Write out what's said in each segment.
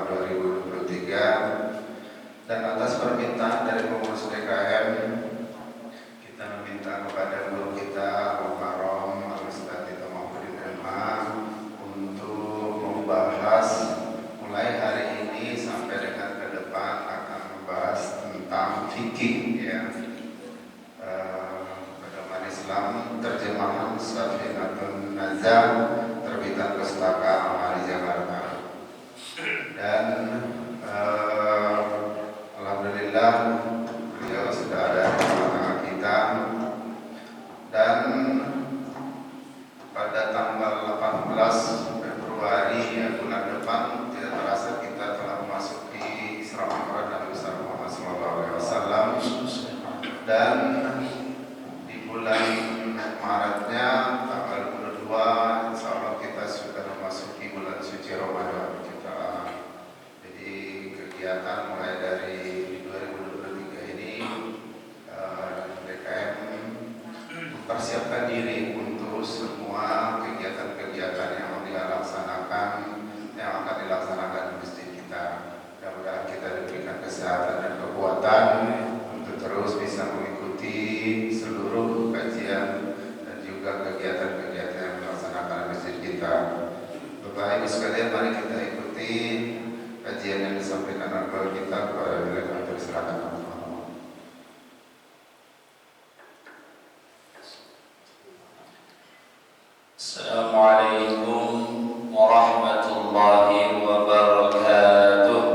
2023. Dan atas permintaan dari pengurus DKM, kita meminta kepada guru kita Al-Mukarram Al-Ustadz Tito Mahmudin MA untuk membahas mulai hari ini sampai dengan ke depan akan membahas tentang fikih, ya, pedoman Islam, terjemahan Safinatun Nazam, terbitan Pustaka Amali Jakarta. Dan alhamdulillah beliau sudah ada di tengah-tengah kita, dan pada tanggal 18 Februari ya, bulan depan, tidak terasa kita telah memasuki Isra Mi'raj Nabi besar Muhammad SAW. Dan di bulan Maretnya tanggal 22 insya Allah kita sudah memasuki bulan suci Ramadan kita. Jadi kegiatan mulai dari 2023 ini DKM mempersiapkan diri untuk semua kegiatan-kegiatan yang akan dilaksanakan di masjid kita. Mudah-mudahan kita diberikan kesehatan dan kekuatan untuk terus bisa mengikuti seluruh kajian dan juga kegiatan-kegiatan yang dilaksanakan di masjid kita. Bapak Ibu sekalian, mari kita ikuti kajian yang disampaikan oleh kita kepada beliau. Silakan. Assalamualaikum warahmatullahi wabarakatuh.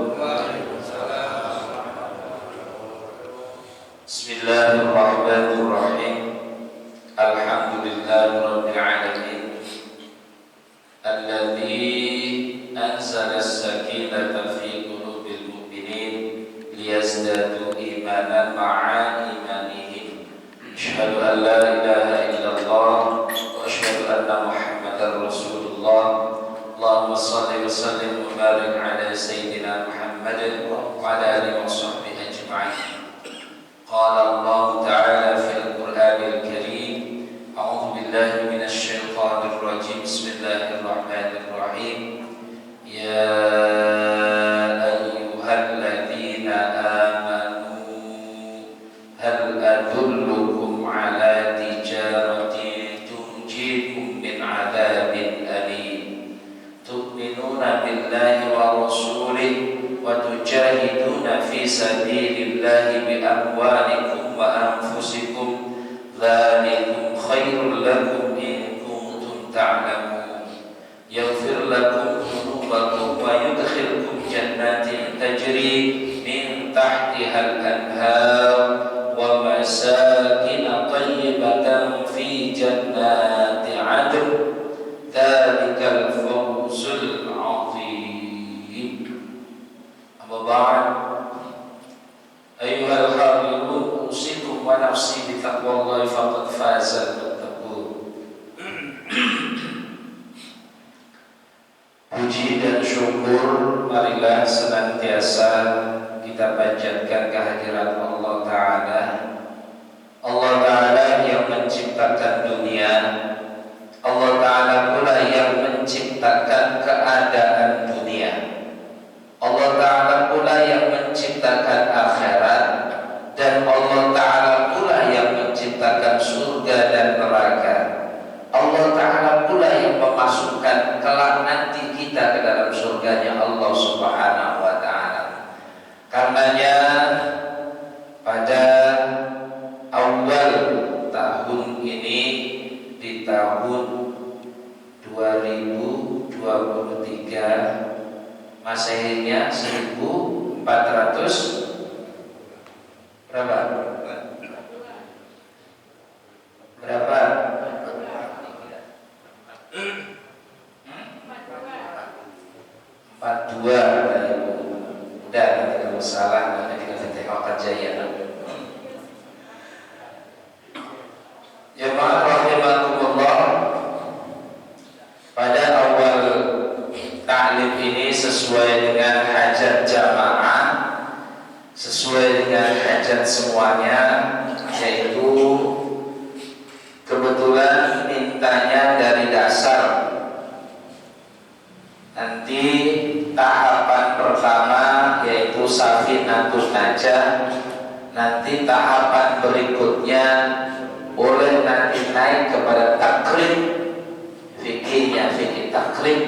Bismillahirrahmanirrahim. Alhamdulillahirabbil alamin. Alladzi anzala as-sakinata fi qulubil mu'minin liyazdadu imanan ma'a imanihim. Asyhadu an la ilaha illallah wa asyhadu anna Muhammadar Rasulullah. Allahumma shalli wa sallim wa barik ala sayyidina Muhammad wa ala alihi wa sahbihi ajma'in. Qala Allah ta'ala fil Qur'anil Karim, a'udzu billahi minasy syaithanir rajim. Bismillahirrahmanirrahim. Ya ayyuhalladzina amanu hal adullukum ala tijaratin tunjikum min 'adzabin alim tu'minuna billahi wa rasulihi wa tujahiduna fi sabilillahi bi amwalikum wa anfusikum dzalikum khairul lakum in kuntum ta'lamun. Yaghfir lakum dhunubakum wa yudkhilkum jannatin tajri min tahtiha al-anhar wa masakin tayyibatan fi jannati 'adn. Dzalikal fawzul 'azim. Amma ba'd. Ayyuhal hadirun, usikum wa nafsi bi taqwallahi faqad fazal muttaqun. Puji dan syukur marilah senantiasa kita panjatkan kehadirat Allah Ta'ala. Allah Ta'ala yang menciptakan dunia, Allah Ta'ala pula yang menciptakan keadaan dunia, Allah Ta'ala pula yang menciptakan akhirat, dan Allah Ta'ala pula yang menciptakan surga dan neraka. Allah Ta'ala pula yang memasukkan kelak nanti kita ke dalam surganya Allah Subhanahu wa Ta'ala. Karenanya pada awal tahun ini, di tahun 2023 Masehinya 1400 berapa? 42 dan tidak salah, nanti kita tengok aja ya. Jemaah rahimakumullah, pada awal ta'lim ini sesuai dengan hajat jamaah, sesuai dengan hajat semuanya, yaitu kebetulan mintanya dari dasar. Nanti tahapan pertama yaitu Safinatun Najah. Nanti tahapan berikutnya boleh nanti naik kepada takrib, fikihnya fikih takrib,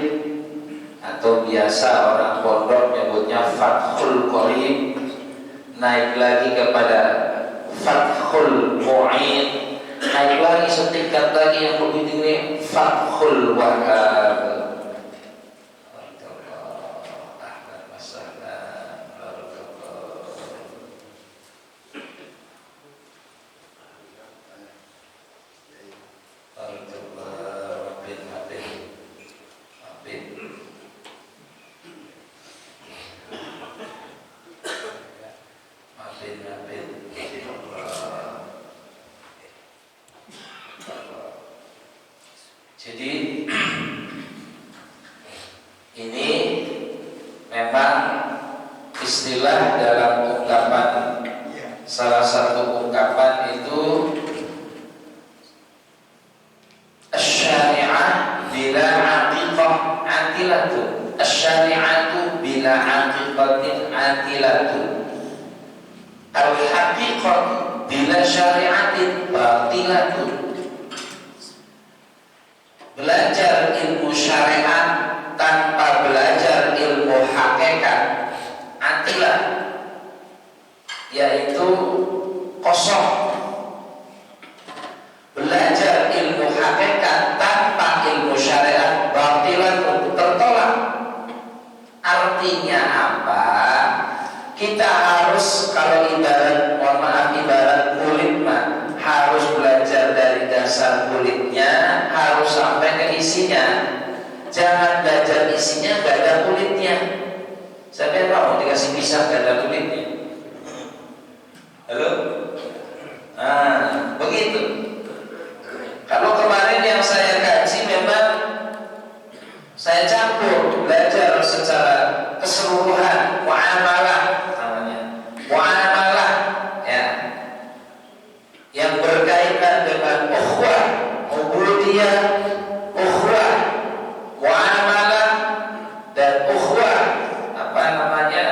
atau biasa orang pondok menyebutnya Fathul Qorib. Naik lagi kepada Fathul Mu'in, naik lagi setingkat lagi yang lebih tinggi, Fathul Wahhab. Jadi ini memang istilah dalam ungkapan, salah satu ungkapan itu asy-syari'ah bila aqiqah atilatu, asy-syari'atu bila aqiqatin atilatu, al-haqiqah bila syari'atin batilatu. Belajar ilmu syariat tanpa belajar ilmu hakikat atilah, yaitu kosong. Belajar ilmu hakikat tanpa ilmu syariat batilan, tertolak. Artinya apa? Kita harus, kalau ibarat, mohon maaf, ibarat kulit mah, harus belajar dari dasar kulitnya, harus sampai ke isinya. Jangan belajar isinya gak ada kulitnya. Siapa yang mau dikasih pisang gak ada kulitnya? Halo? Nah, begitu. Kalau kemarin yang saya kaji memang saya campur, belajar secara keseluruhan, muamalah namanya, muamalah ya, yang berkaitan dengan ukhuwah, ubudiyah, ukhuwah, muamalah, dan ukhuwah apa namanya,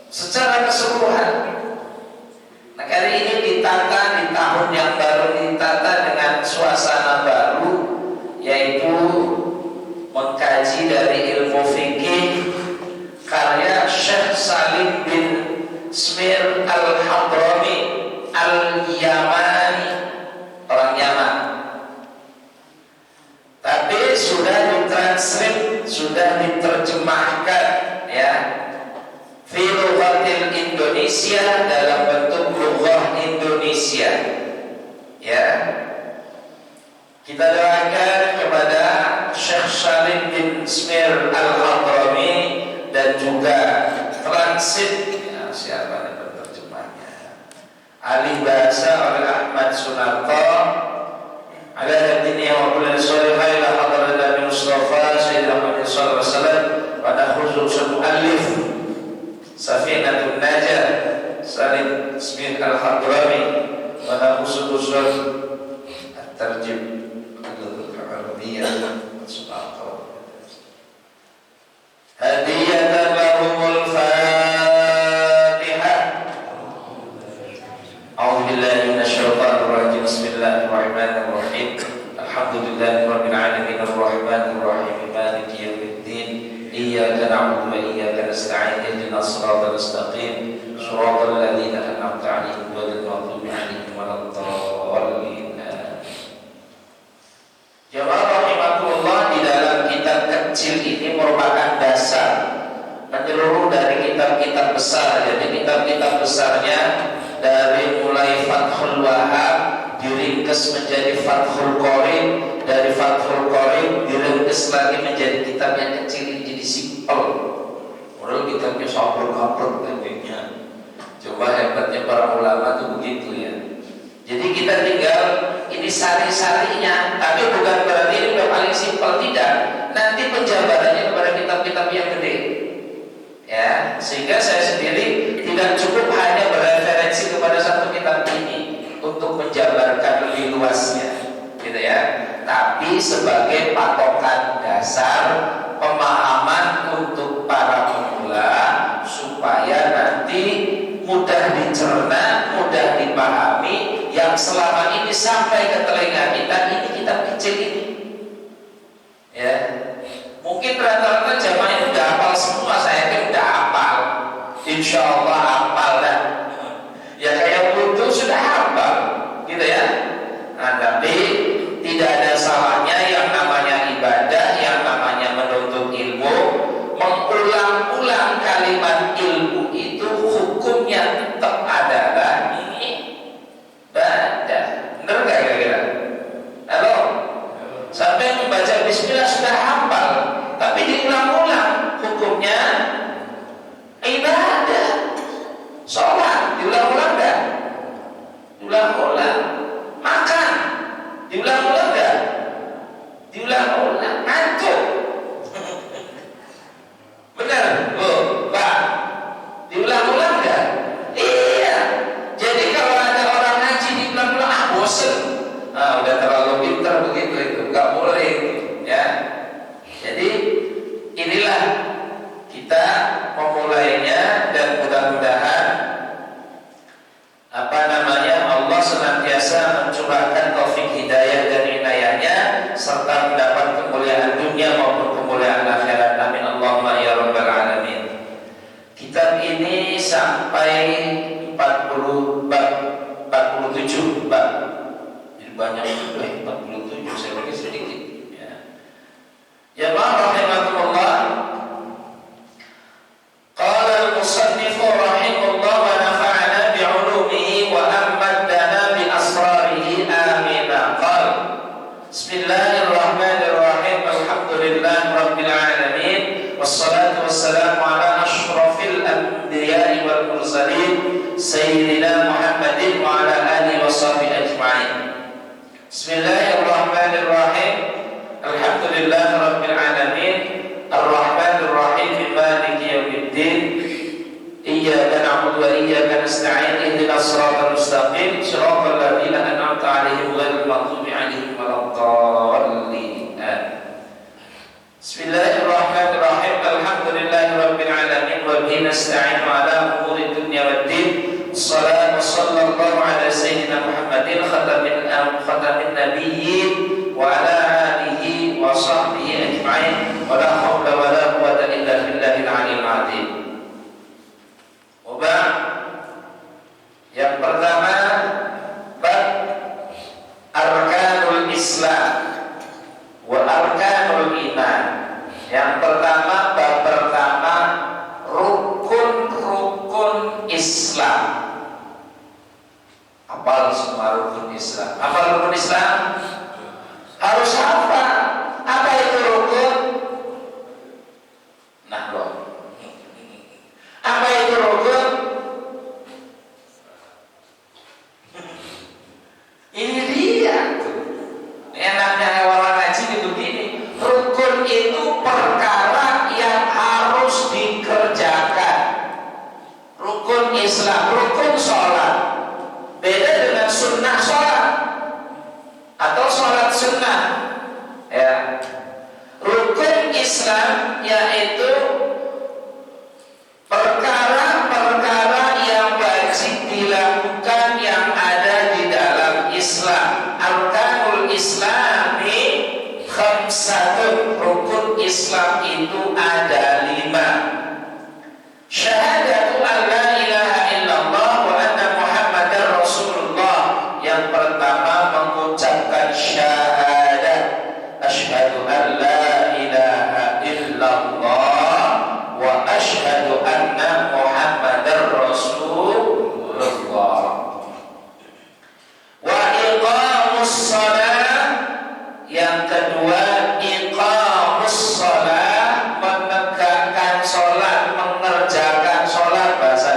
secara keseluruhan. Nah, kali ini ditata di tahun yang baru, ditata dengan suasana baru, yaitu mengkaji dari ilmu fikih karya Syekh Salim bin Smir Al-Hadrami Al-Yamani, orang Yaman. Tapi sudah ditranskrip, sudah diterjemahkan ya, fi lughatil Indonesia, dalam bentuk lughah Indonesia ya. Kita doakan kepada Syekh Salim bin Smir Al-Hadrami dan juga transit ya, siapa yang berterjemahnya, ahli bahasa oleh Ahmad Sunarto, ala hadini wa kulli sholihai la hadrata min Mustafa Sayyidina Muhammad sallallahu alaihi wasallam wa nakhusus muallif Safinatun Najah Salim Smir Al-Hadrami wa nakhusus at-tarjim al-Arabiyyah Sunarto. Hadiyatan lahumul Fatihah. A'udzu billahi minasyaitonir rajim. Bismillahirrahmanirrahim. Alhamdulillahirabbil alamin arrahmanir rahim maliki yaumiddin. Iyyaka na'budu wa iyyaka nasta'in. Ihdinas siratal mustaqim. Shiratal ladzina an'amta 'alaihim ghairil maghdubi 'alaihim waladdallin. Jamaah rahimakumullah, di dalam kitab kecil ini merupakan dasar menyeluruh dari kitab-kitab besar. Jadi kitab-kitab besarnya dari mulai Fathul Wahhab diringkes menjadi Fathul Qorib, dari Fathul Qorib diringkes lagi menjadi kitab yang kecil ini, jadi simpel. Padahal kitabnya sampul-sampul katanya. Coba hebatnya para ulama itu begitu ya. Jadi kita tinggal ini sari-sarinya, tapi bukan berarti ini udah paling simpel, tidak. Nanti penjabarannya kepada kitab-kitab yang gede ya, sehingga saya sendiri tidak cukup hanya bereferensi kepada satu kitab ini untuk menjabarkan lebih luasnya gitu ya, tapi sebagai patokan dasar, sampai ke telinga kita, ini kitab kecil ini. Ya, mungkin rata-rata jamaah itu udah hafal semua, saya yakin udah hafal. Insya Allah hafal dah. Ya kayak wudhu sudah hafal, gitu ya. Nah, tapi tidak ada salahnya yang namanya ibadah, yang namanya menuntut ilmu, mengulang-ulang kalimat ilmu itu hukumnya tetap adalah ibadah. Benar nggak kira-kira? Halo? Sampai membaca bismillah sudah hafal, tapi diulang-ulang hukumnya ibadah. Sholat diulang-ulang nggak? Diulang-ulang. Makan diulang-ulang nggak? Diulang-ulang. Ngantuk. Benar, Pak. Diulang-ulang nggak? Iya. Jadi kalau ada orang ngaji diulang-ulang, bosen. Udah terlalu pintar begitu itu, nggak boleh itu, ya. Jadi inilah kita memulainya dan mudah-mudahan Allah senantiasa mencurahkan taufik hidayah dan inayahnya serta mendapat kemuliaan dunia maupun kemuliaan akhirat. Amin Allahumma ya rabbal alamin. Kitab ini sampai 47 bab. Jadi banyak juga 47, saya bagi sedikit ya. Ya rahimakumullah. Qala al-musannif rahimahullah wa nafa'ana bi'ulumihi wa ammaddana bi asrarihi amin. Qala Bismillahirrahmanirrahim. Alhamdulillahi rabbil alamin wassalatu wassalamu ala asyrafil anbiya'i wal mursalin sayyidina Muhammadin wa ala alihi washabbihi ajma'in. Bismillahirrahmanirrahim. Alhamdulillahi rabbil alamin arrahmanir rahim maliki yaumiddin iyyaka na'budu wa iyyaka nasta'in ihdinas siratal mustaqim siratal ladzina an'amta 'alaihim ghairil maghdubi 'alaihim waladdallin. Bismillahirrahmanirrahim. Alhamdulillahi rabbil alamin wa bihi nasta'inu 'ala umuri dunya waddin. Wassalatu wassallallahu 'ala sayyidina Muhammadin khatamin nabiyyin wa 'ala alihi wa sahbihi ajma'in. Wa la haula wa la quwwata illa billahil 'aliyyil 'azim. Yang pertama, bab arkanul Islam wa arkanul iman. Yang pertama, bab pertama, rukun-rukun Islam. Hafal semua rukun Islam. Hafal rukun Islam? Harus hafal. Apa itu rukun? Nah, loh. Apa itu rukun? Ini dia tuh. Enaknya orang ngaji itu begini. Rukun itu perkara yang harus dikerjakan. Rukun Islam, rukun sholat. Beda dengan sunnah sholat atau sholat sunnah. Ya. Rukun Islam yaitu perkara-perkara yang wajib dilakukan yang ada di dalam Islam. Arkanul Islami khamsatun. Rukun Islam itu ada 5. Syahadatu an la ilaha illallah wa anna Muhammadar Rasulullah. Yang pertama mengucapkan syahadat, asyhadu an la ilaha illallah wa asyhadu anna Muhammadar Rasulullah. Wa iqamus shalah. Yang kedua, iqamus shalah, menegakkan sholat, mengerjakan sholat. Bahasa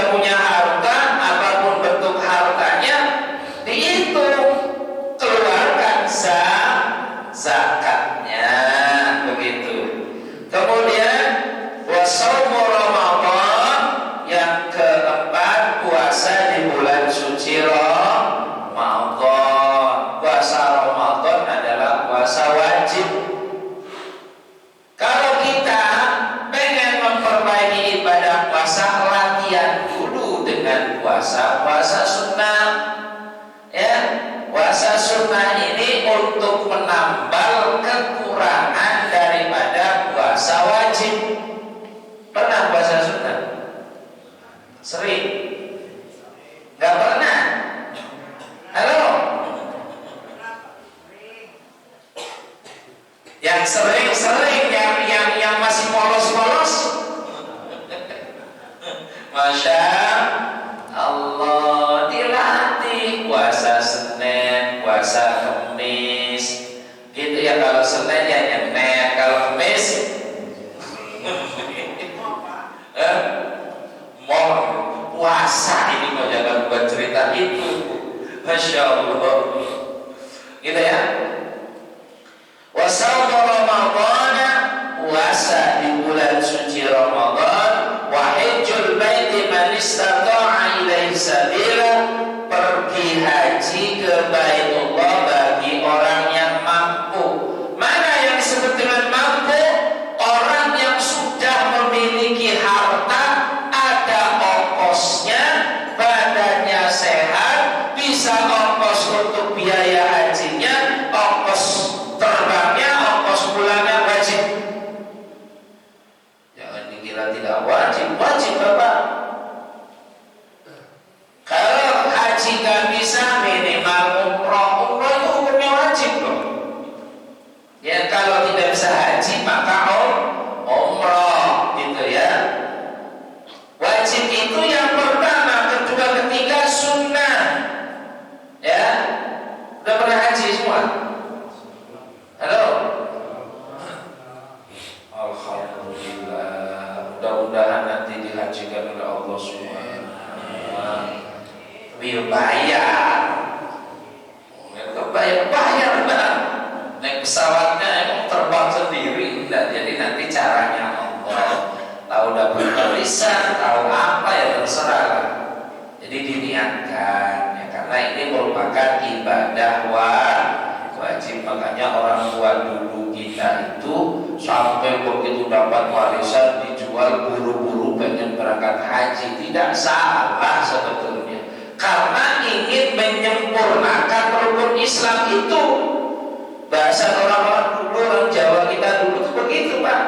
sudah punya harta, apapun bentuk hartanya, dihitung, keluarkan zakatnya, begitu. Kemudian wasaumu Ramadan, yang keempat puasa di bulan suci Ramadan. Puasa Ramadan adalah puasa wajib. Kalau kita pengen memperbaiki ibadah puasa, latihan dulu dengan puasa sunnah. Ya, puasa sunnah ini untuk menambal kekurangan daripada puasa wajib. Pernah puasa sunnah? Sering? Gak pernah? Halo? Yang sering-sering, yang masih polos-polos. Masya Allah, dilatih puasa Senin, puasa Kamis. Gitu ya, kalau Senin ya nyenek, kalau Kamis mau puasa. Ini mau jangan buat cerita itu. Masya Allah. Gitu ya. Wasaumu Ramadan, puasa di bulan suci Ramadan. Wa hajjul baiti man istata'a ilaihi sabila, pergi haji ke Baitullah bagi orang yang mampu. Mana yang disebut dengan mampu? Orang yang sudah memiliki harta, ada ongkosnya, badannya sehat, bisa ongkos untuk biaya hajinya, ongkos terbangnya, ongkos pulangnya wajib. Jangan dikira tidak wajib, wajib Bapak. Kalau haji nggak bisa, minimal umroh itu hukumnya wajib loh. Ya, kalau tidak bisa haji maka umroh, gitu ya. Wajib itu yang pertama, kedua, ketiga sunnah. Ya, udah pernah haji semua? Halo? Alhamdulillah, mudah-mudahan nanti dihajikan oleh Allah Subhanahu wa ta'ala. Bayar. Bayar enggak? Naik pesawatnya emang terbang sendiri enggak? Jadi nanti caranya Allah. Tahu dapat barisan, tahu apa ya terserah. Jadi diniatkan ya, karena ini merupakan ibadah wajib. Makanya orang tua dulu kita itu sampai begitu dapat warisan dijual buru-buru pengen berangkat haji. Tidak salah sebetulnya, karena ingin menyempurnakan rukun Islam itu. Bahasa orang-orang dulu, orang Jawa kita dulu itu begitu Pak.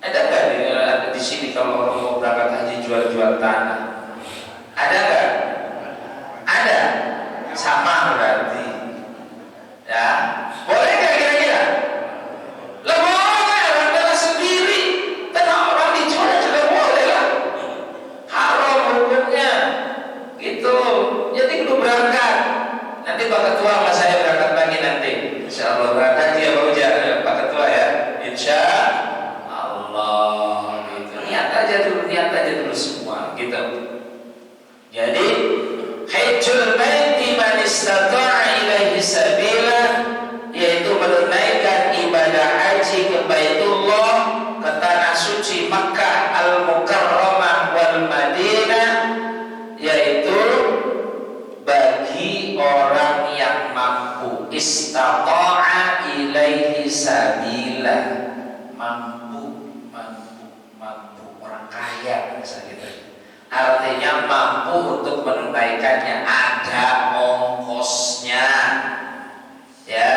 Ada nggak di sini kalau orang mau berangkat haji jual-jual tanah? Ada nggak? Ada. Sama berarti. Ya, boleh nggak kira-kira? Lah boleh, orang tanah sendiri, tanah orang dijual juga boleh lah. Haram hukumnya, gitu. Jadi kudu berangkat. Nanti Pak Ketua sama saya berangkat pagi nanti. Insya Allah berangkat dia baru jalan Pak Ketua ya. Insya Allah. Gitu. Niat aja dulu semua. Gitu. Jadi hajjul baiti man istata'a ilaihi sabila, yaitu menunaikan ibadah haji ke Baitullah, ke tanah suci Makkah Al-Mukarramah wal Madinah, yaitu bagi orang yang mampu. Istata'a ilaihi sabila, mampu orang kaya misalnya gitu. Artinya mampu untuk menunaikannya, ada ongkosnya. Ya,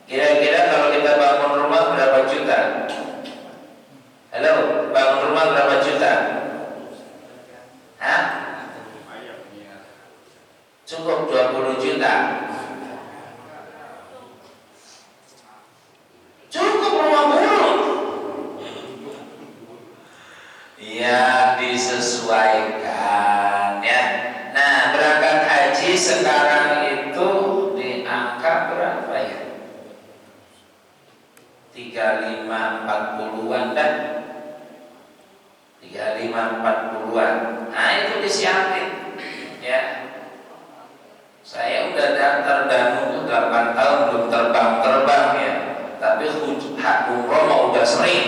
kira-kira kalau kita bangun rumah berapa juta? Halo, bangun rumah berapa juta? Hah? Cukup 20 juta. Cukup rumah mulu. Ya, disesuaikan ya. Nah, berangkat haji sekarang itu di angka berapa ya? 35-40-an dah. 35 35-40-an. Nah itu disiapin ya. Saya udah daftar dan 8 tahun belum terbang ya, tapi hak umroh mau udah sering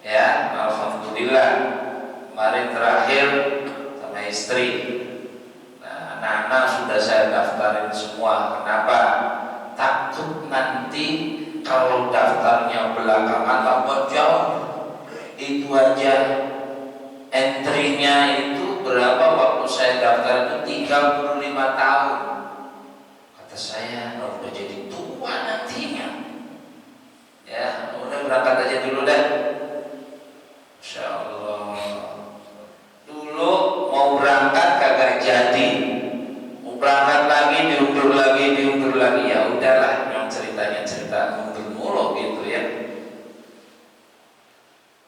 ya. Alhamdulillah kemarin terakhir sama istri. Nah anak-anak sudah saya daftarin semua. Kenapa? Takut nanti kalau daftarnya belakangan tambah jauh. Itu aja entry-nya itu berapa waktu saya daftar itu 35 tahun. Kata saya, udah jadi tua nantinya. Ya, udah berangkat aja dulu dah. Masya Allah. Dulu mau berangkat kagak jadi. Mau berangkat lagi, diundur lagi. Ya udahlah, memang ceritanya cerita mundur mulu gitu ya.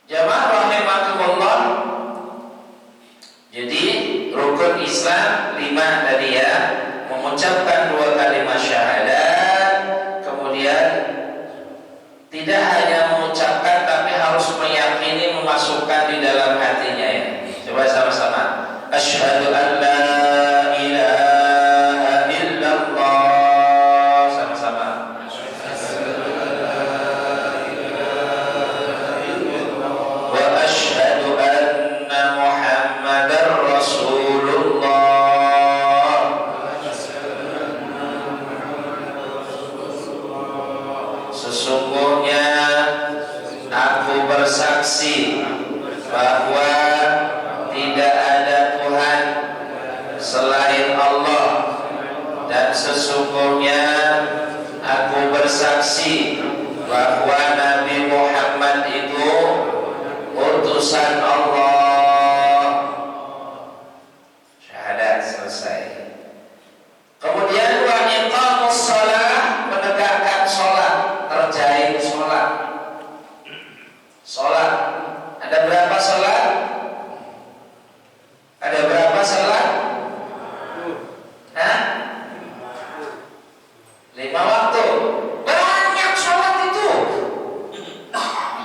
Jamaah rahimakumullah. Jadi rukun Islam 5 tadi ya, mengucapkan 2 kalimat syahadat, kemudian tidak hanya mengucapkan tapi harus meyakini, memasukkan di dalam hatinya ya. Coba sama-sama. Asyhadu an la ilaha illallah. Sama-sama. Wa asyhadu anna Muhammadar Rasulullah. Sesungguhnya aku bersaksi bahwa tidak ada Tuhan selain Allah, dan sesungguhnya aku bersaksi bahwa Nabi Muhammad itu utusan Allah. Syahadat selesai. Kemudian wa iqamus shalah, menegakkan sholat, kerjain sholat. Sholat, ada berapa sholat? Ada berapa sholat? Hah? 5 waktu. Banyak sholat itu.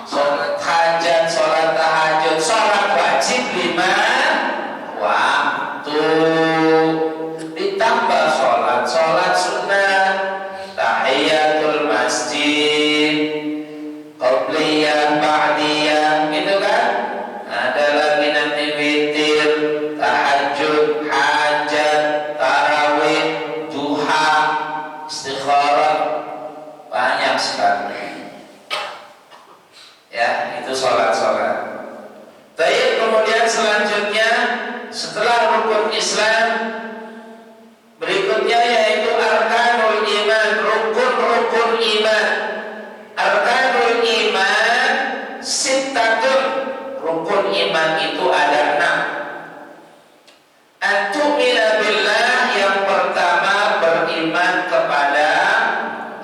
Sholat hajat, sholat tahajud, sholat wajib 5 waktu. Ditambah sholat sunnah, tahiyatul masjid, qabliyah, ba'diyah, gitu kan? Ada lagi nanti witir, tahajud, hajat, tarawih, duha, istikharah, banyak sekali. Ya, itu sholat. Baik, kemudian selanjutnya setelah rukun Islam, berikutnya yaitu arkanul iman, rukun iman. Arkanul iman sittatun, rukun iman itu ada 6. Antu'mina billah, yang pertama beriman kepada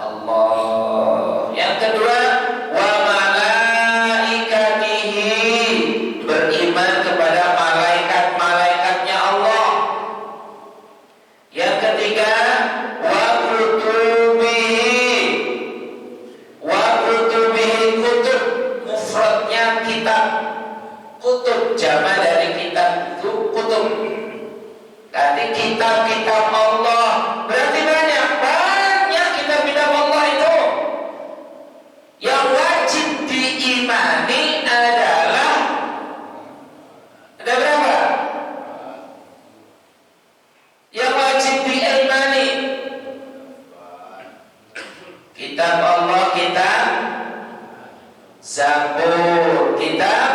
Allah. Yang kedua wa malaikatihi, beriman kepada malaikat-malaikatnya Allah. Yang ketiga wa kutubihi, kutub, mufradnya kitab. Kutub jama dari kitab itu kutub. Tadi kitab-kitab Allah berarti banyak kitab-kitab Allah itu. Yang wajib diimani adalah ada berapa? Yang wajib diimani kitab Allah, kitab Zabur, kitab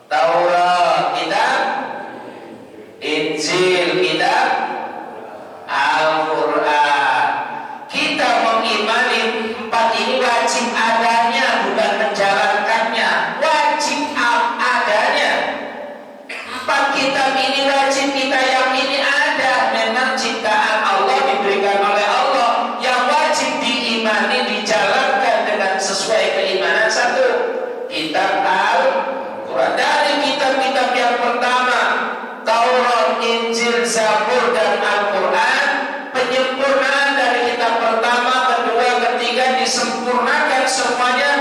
Taurat, kitab Injil, kitab Al-Quran. Kita mengimani 4 ini wajib adanya, bukan menjalankannya. Wajib adanya. 4 kitab ini wajib kita yakini ada. Memang ciptaan Allah, diberikan oleh Allah. Yang wajib diimani, dijalankan dengan sesuai keimanan. 1, kitab Al-Quran. Dari kitab-kitab yang pertama, Taurat, Injil, Zabur, dan Al-Quran, penyempurnaan dari kitab pertama, kedua, ketiga disempurnakan semuanya,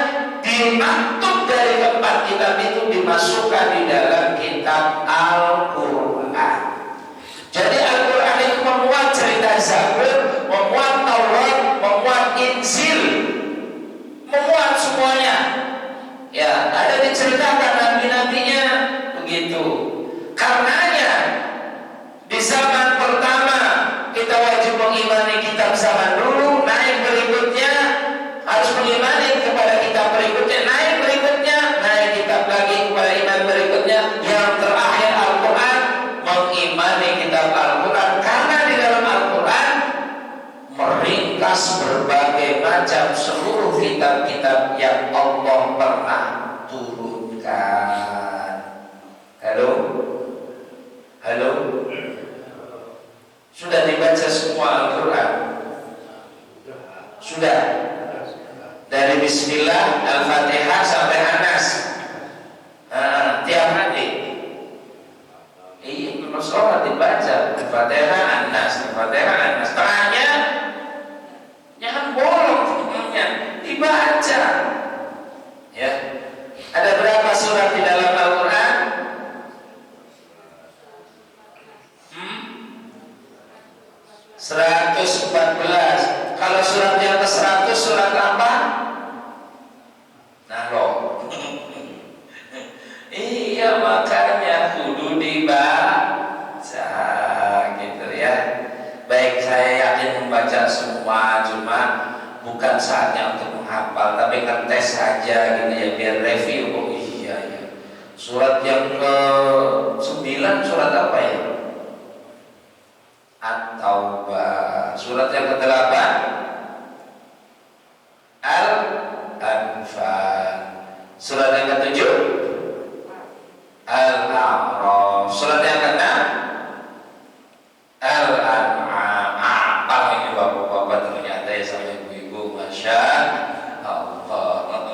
dimaktub dari 4 kitab itu dimasukkan di dalam kitab Al-Quran. Jadi Al-Quran itu memuat cerita Zabur, memuat Taurat, memuat Injil, memuat semuanya. Ya, ada diceritakan nabi-nabinya begitu. Karenanya di zaman pertama kita wajib mengimani kitab zaman dulu, naik berikutnya harus mengimani kepada kitab berikutnya, naik berikutnya, naik kitab lagi kepada iman berikutnya, yang terakhir Al-Quran, mengimani kitab Al-Quran karena di dalam Al-Quran meringkas berbagai macam seluruh kitab-kitab yang Allah pernah turunkan. Halo? Halo? Sudah dibaca semua Al-Quran? Sudah? Dari Bismillah, Al-Fatihah sampai Anas. Tiap hari. Iya, kalau sholat dibaca Al-Fatihah, Anas, Al-Fatihah, Anas. Tengahnya jangan bolong, tengahnya dibaca. Ya. Ada berapa surat di dalam Al-Quran? 114. Kalau surat yang ke-100 surat apa? Nah loh. Iya, makanya kudu dibaca gitu ya. Baik, saya yakin membaca semua, cuma bukan saatnya untuk menghafal, tapi kan tes saja gitu ya, biar review. Oh iya ya. Surat yang ke-9 surat apa ya? At-Taubah. Surat yang ke-8 Al-Anfal. Surat yang ke-7 Al-A'raf. Surat yang ke-6 Al-An'am. Apa ini bapak-bapak ternyata ya sama ibu-ibu, Masya Allah.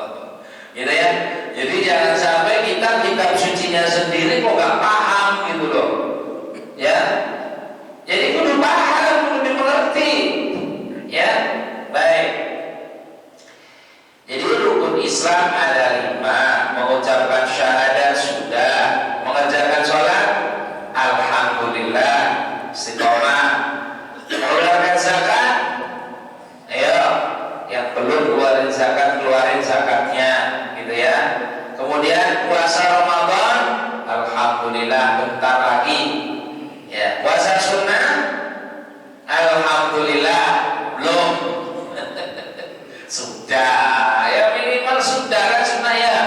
Gitu ya. Jadi jangan sampai kita kitab sucinya sendiri kok gak paham gitu loh. Ya. Jadi kudu paham, kudu dimengerti. Ya, baik. Jadi rukun Islam ada 5. Mengucapkan syahadat sudah, mengerjakan sholat alhamdulillah, istiqomah, mengeluarkan zakat. Ayo, yang belum keluarin zakat, keluarin zakatnya, gitu ya. Kemudian puasa Ramadan, alhamdulillah bentar lagi. Ya, puasa sunnah, alhamdulillah belum. Sudah, ya minimal sudah kan sunnah ya.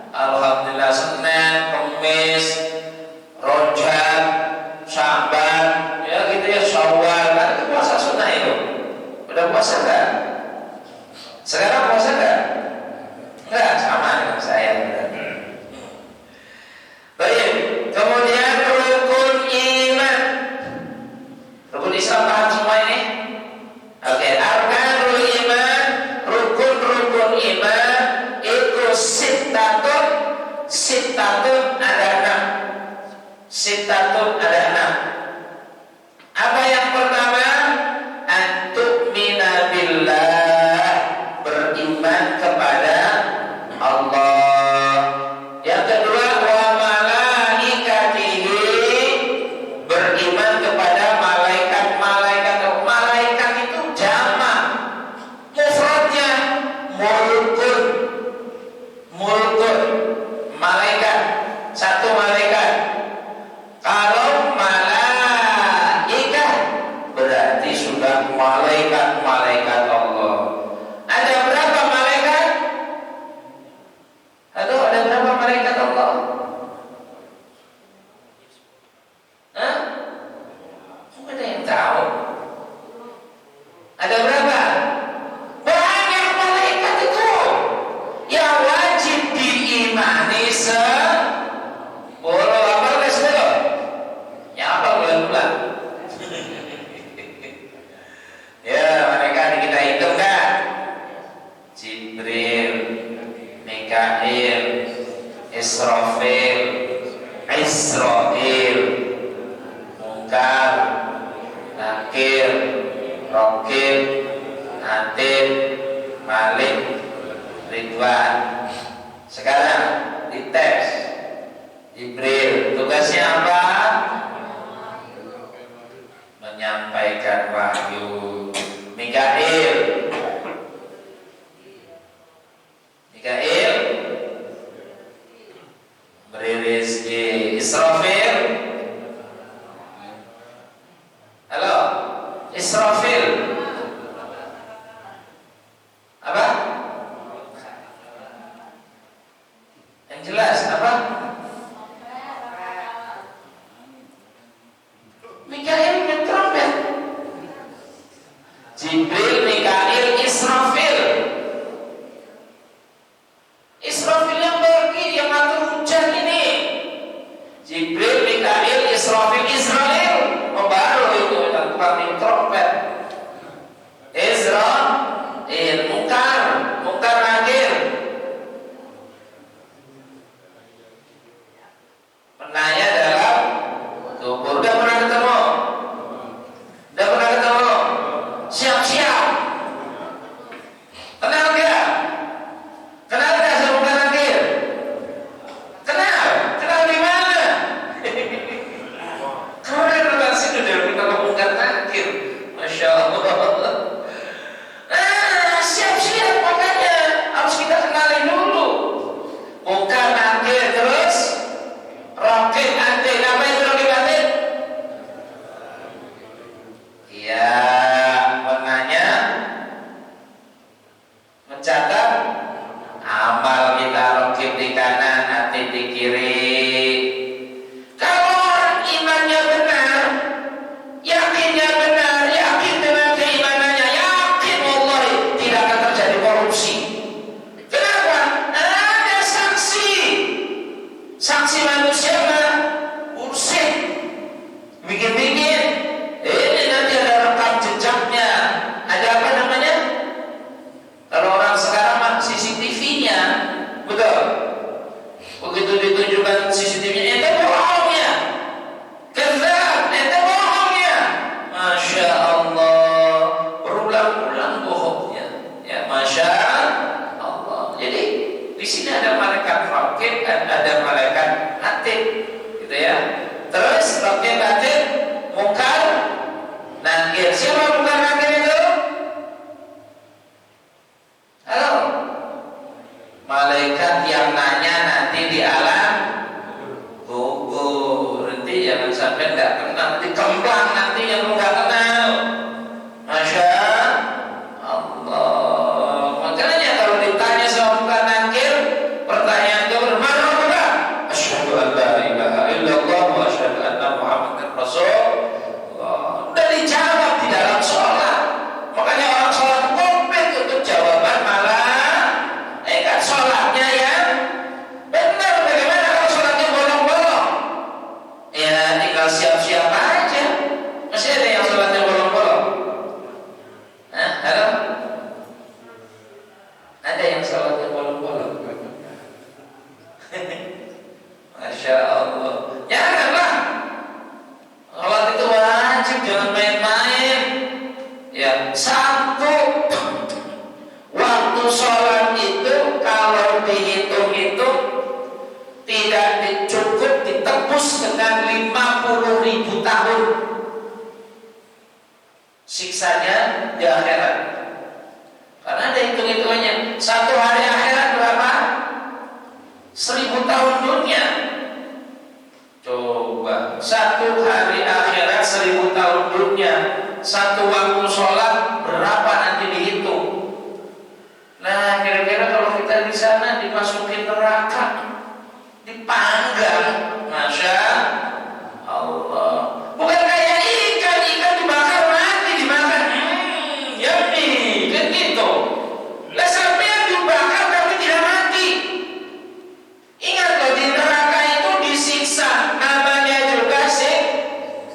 Alhamdulillah Senin, Kamis, Rajab, Syaban, ya gitu ya, Syawal, kan itu puasa sunnah itu. Udah puasa enggak? Sekarang puasa enggak? Enggak, sama dengan saya. Baik, kemudian rukun iman. Rukun Islam paham semua ini? Oke, arkanul iman, rukun-rukun iman itu sittatun ada 6. Sittatun ada 6. Apa yang pertama? Antu'mina billah, beriman kepada Allah. Yang kedua, wa malaikatihi, beriman kepada malaikat-malaikat. Malaikat itu jamak, mufradnya mulkun. Mulkun, malaikat, satu malaikat. Kalau malaikat berarti sudah malaikat-malaikat Allah. Ada berapa malaikat? Aduh, ada berapa malaikat Allah? Hah? Ada yang tahu? Ada berapa? Banyak malaikat itu yang wajib diimani sepuluh. Apa lagi 10? Ya apa bulan-bulan? Ya, mereka kita hitung kan? Jibril, Mikail, Israfil, Israil, Munkar, Nakir, Rokib, Atid, Malik, Ridwan. Sekarang dites Tugasnya apa? Menyampaikan wahyu. Mikail beri rezeki. Israfil, halo, Israfil apa? Yang jelas apa? Mikail trompet. Jibril, Mikail, Israfil. Israfil yang pergi, yang ngatur hujan ini. Jibril, Mikail, Israfil, Israel. Oh baru itu tukang trompet. Israel, Munkar Nakir. Penanya dalam kubur. Udah pernah ketemu? Siap-siap. Kenal gak? Kenal gak sama Munkar Nakir? Kenal di mana? Keren banget sih udah kita ke Munkar Nakir. Masya Allah. Siap-siap, makanya harus kita kenalin dulu. Munkar Nakir, terus Raqib Atid. Apa itu Raqib Atid? Iya, menanya, mencatat amal kita. Raqib di kanan, Atid di kiri. Kalau orang imannya benar, yakinnya benar, yakin dengan keimanannya, yakin wallahi tidak akan terjadi korupsi. Kenapa? Ada saksi manusia mah bullshit, bikin-bikin. Ini nanti ada rekam jejaknya, ada apa namanya? Kalau orang sekarang mah CCTV-nya, betul. Begitu ditunjukkan CCTV-nya, itu bohongnya. Kezab, itu bohongnya. Masya Allah, berulang-ulang bohongnya. Ya, Masya Allah. Jadi di sini ada malaikat Raqib dan ada malaikat Atid, gitu ya. Terus Raqib, Atid, Munkar Nakir. Siapa Munkar Nakir itu? Halo, malaikat yang nanya nanti di alam kubur. Nanti jangan sampai nggak kenal, nanti kembang nanti yang nggak kenal. Masya Allah. Makanya kalau ditanya sama Munkar Nakir, pertanyaan itu mana apa? Asyhadu an la ilaha illallah wa asyhadu anna Muhammadar Rasulullah. Udah dijawab di dalam sholat. Makanya orang sholat komplit untuk jawaban malah sholatnya yang benar. Bagaimana kalau sholatnya bolong-bolong? Ya tinggal siap-siap aja. Masih ada yang sholatnya bolong-bolong? Halo? Ada yang sholatnya bolong-bolong? Masya Allah. Janganlah. Sholat itu wajib, jangan main-main. Ya, satu waktu sholat itu kalau dihitung-hitung tidak cukup ditebus dengan 50.000 tahun siksanya di akhirat. Karena ada hitung-hitungannya. Satu hari akhirat berapa? 1000 tahun dunia. Coba, satu hari akhirat 1000 tahun dunia. Satu waktu sholat berapa nanti dihitung? Nah, kira-kira kalau kita di sana dimasukin neraka, dipanggang, Masya Allah. Bukan kayak ikan dibakar mati dimakan. Yummy, kan gitu. Lah sampai yang dibakar tapi tidak mati. Ingat loh, di neraka itu disiksa. Namanya juga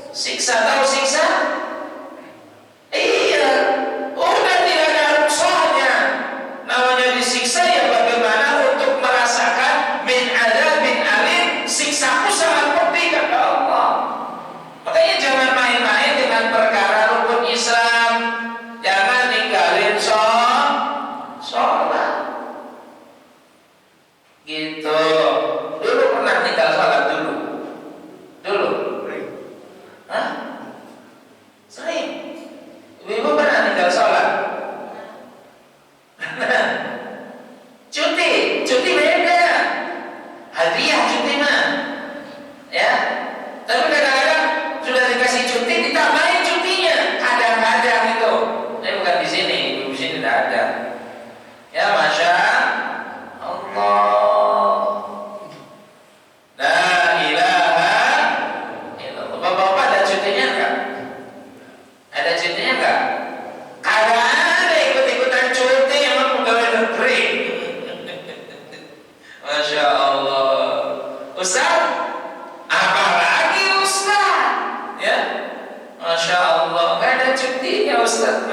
siksa. Tahu siksa? Iya, ya Ustaz.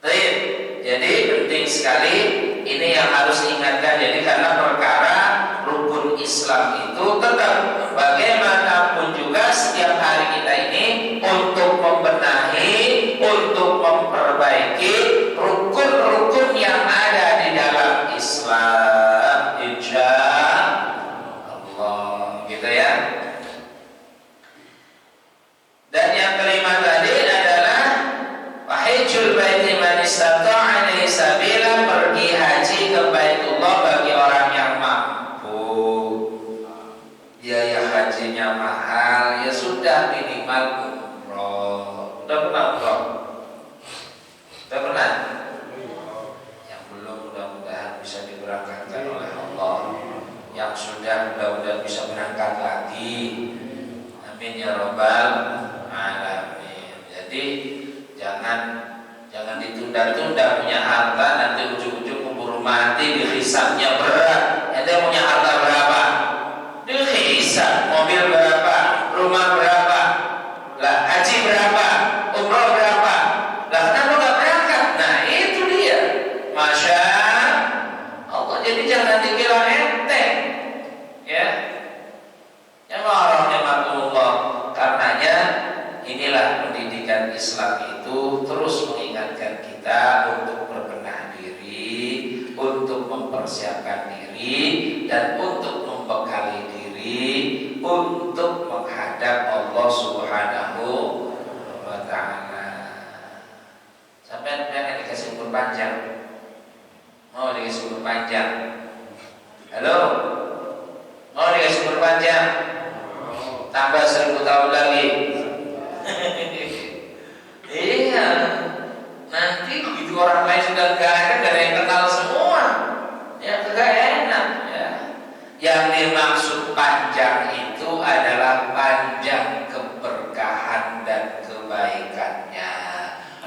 Baik, jadi penting sekali ini yang harus diingatkan. Jadi karena perkara rukun Islam itu tetap bagaimanapun juga setiap hari kita ini untuk membenahi, untuk memperbaiki rukun-rukun yang ada di dalam Islam, insya Allah, gitu ya. Dan yang kelima tadi adalah wahajjul baiti man istata'a ilaihi sabila, pergi haji ke Baitullah bagi orang yang mampu. Biaya hajinya mahal, ya sudah minimal umroh. Udah pernah umroh? Udah pernah? Yang belum mudah-mudahan bisa diberangkatkan oleh Allah. Yang sudah mudah-mudahan bisa berangkat lagi. Amin ya rabbal alamin. Jadi jangan ditunda-tunda punya harta, nanti ujung-ujung keburu mati, dihisabnya berat. Ente punya harta berapa? Dihisab. Mobil berapa? Rumah berapa? Lah haji berapa? Umroh berapa? Lah kenapa gak berangkat? Nah itu dia. Masya Allah. Jadi jangan dikira enteng, ya. Yang rahmatullah. Karenanya inilah pendidikan Islam itu terus mengingatkan kita untuk berbenah diri, untuk mempersiapkan diri, dan untuk membekali diri untuk menghadap Allah Subhanahu wa ta'ala. Sampai pengen dikasih umur panjang? Mau dikasih umur panjang? Halo? Mau dikasih umur panjang? Tambah 1000 tahun lagi. Iya. Nanti begitu orang lain sudah gak ada yang kenal semua. Ya gak enak ya. Yang dimaksud panjang itu adalah panjang keberkahan dan kebaikannya.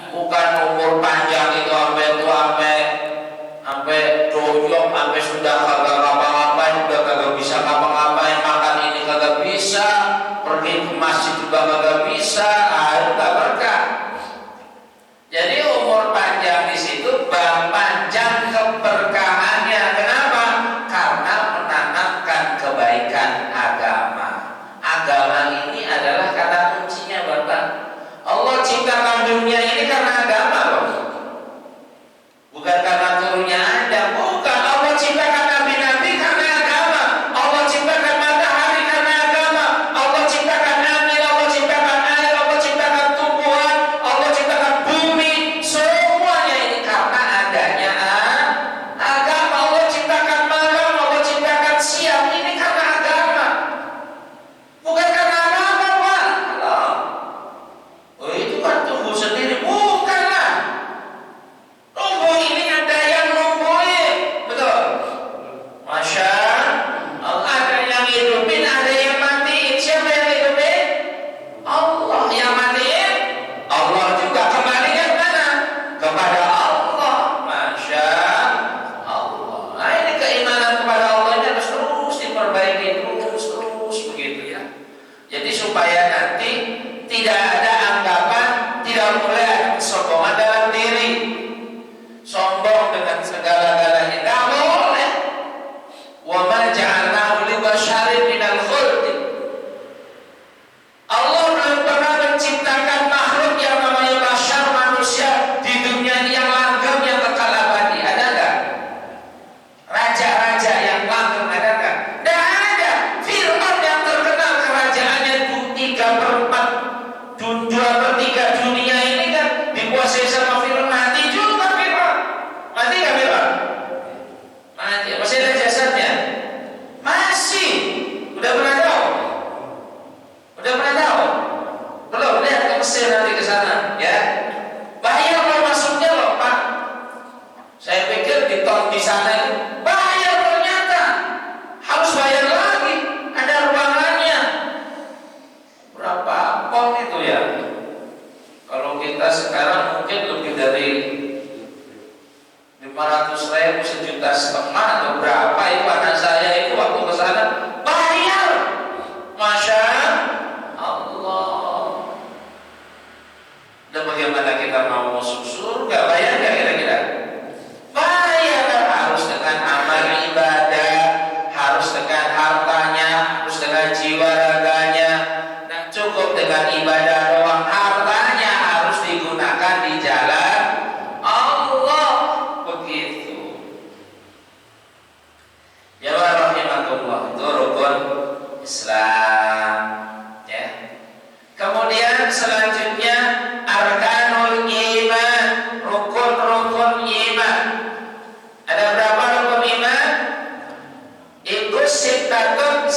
Bukan umur panjang itu sampai tua, sampai doyok, sampai sudah kagak ngapa-ngapain, udah kagak bisa ngapa-ngapain, makan ini kagak bisa, pergi ke masjid juga kagak bisa, itu gak berkah. Jadi umur panjang di situ panjang keberkahannya. Kenapa? Karena menanamkan kebaikan agama. Agama ini adalah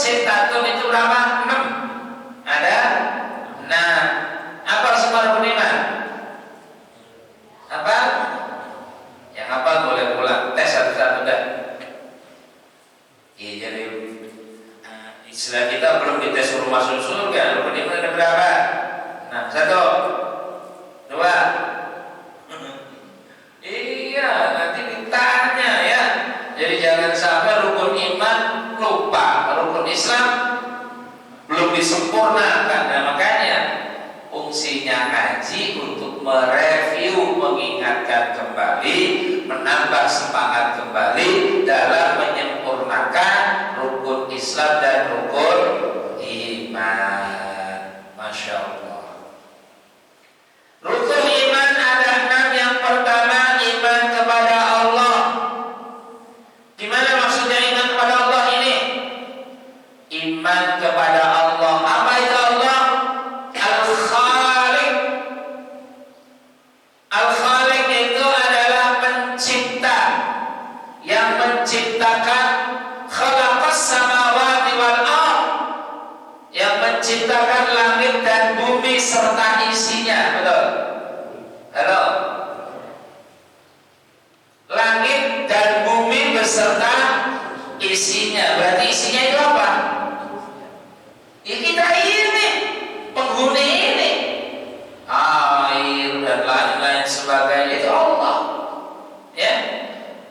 sittatun itu berapa? 6. Ada 6. Apa semua rukun iman? Apa? Yang apa boleh pulang. Tes satu-satu dah. Iya, jadi istilah kita belum dites suruh masuk surga. Rukun iman ada berapa? Nah, 1, 2. Iya, nanti ditanya ya. Jadi jangan sampai rukun iman lupa, rukun Islam belum disempurnakan. Nah, makanya fungsinya ngaji untuk mereview, mengingatkan kembali, menambah semangat kembali dalam menyempurnakan rukun Islam dan rukun iman. Masya Allah. Rukun iman ada 6. Yang pertama, iman kepada Allah. Gimana maksudnya iman kepada Allah ini? Iman kepada Allah. Apa itu Allah? Al-Khaliq. Al-Khaliq itu adalah pencipta yang menciptakan khalaqas samawati wal ardh, yang menciptakan langit dan bumi serta isinya. Betul? Halo? Langit dan bumi beserta isinya. Berarti isinya itu apa? Ya kita ini, penghuni ini, air dan lain-lain sebagainya itu Allah. Ya,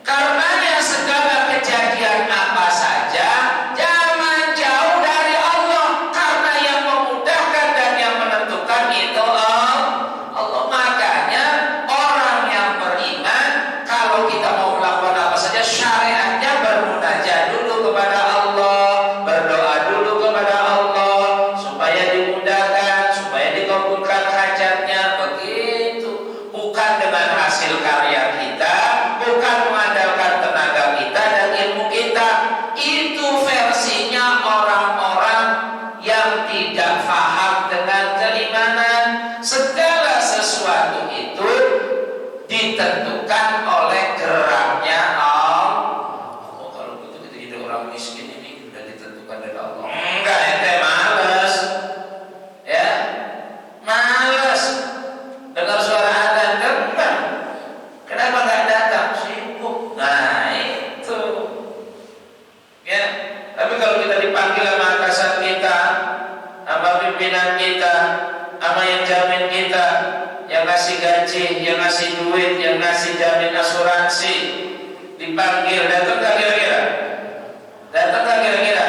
karenanya segala kejadian apa saja jangan jauh dari Allah, karena yang memudahkan dan yang menentukan itu Allah. Makanya orang yang beriman, kalau kita mau melakukan apa saja syariatnya bermunajat dulu kepada Allah, berdoa dulu kepada Allah supaya dimudahkan, supaya dikabulkan hajatnya. Begitu, bukan dengan hasil karya kita, bukan mengandalkan tenaga kita dan ilmu kita. Itu versinya orang-orang yang tidak paham dengan keimanan. Segala sesuatu itu ditentukan oleh geraknya Allah. Oh, kalau begitu kita orang miskin ini sudah ditentukan dari Allah. Enggak, ente males. Ya, males dengar suara adzan, dengar. Kenapa nggak datang? Sibuk. Nah itu. Ya, tapi kalau kita dipanggil sama atasan kita, sama pimpinan kita, sama yang jamin kita, yang ngasih gaji, yang ngasih duit, yang ngasih jamin asuransi, dipanggil, datang nggak kira-kira? Datang nggak kira-kira?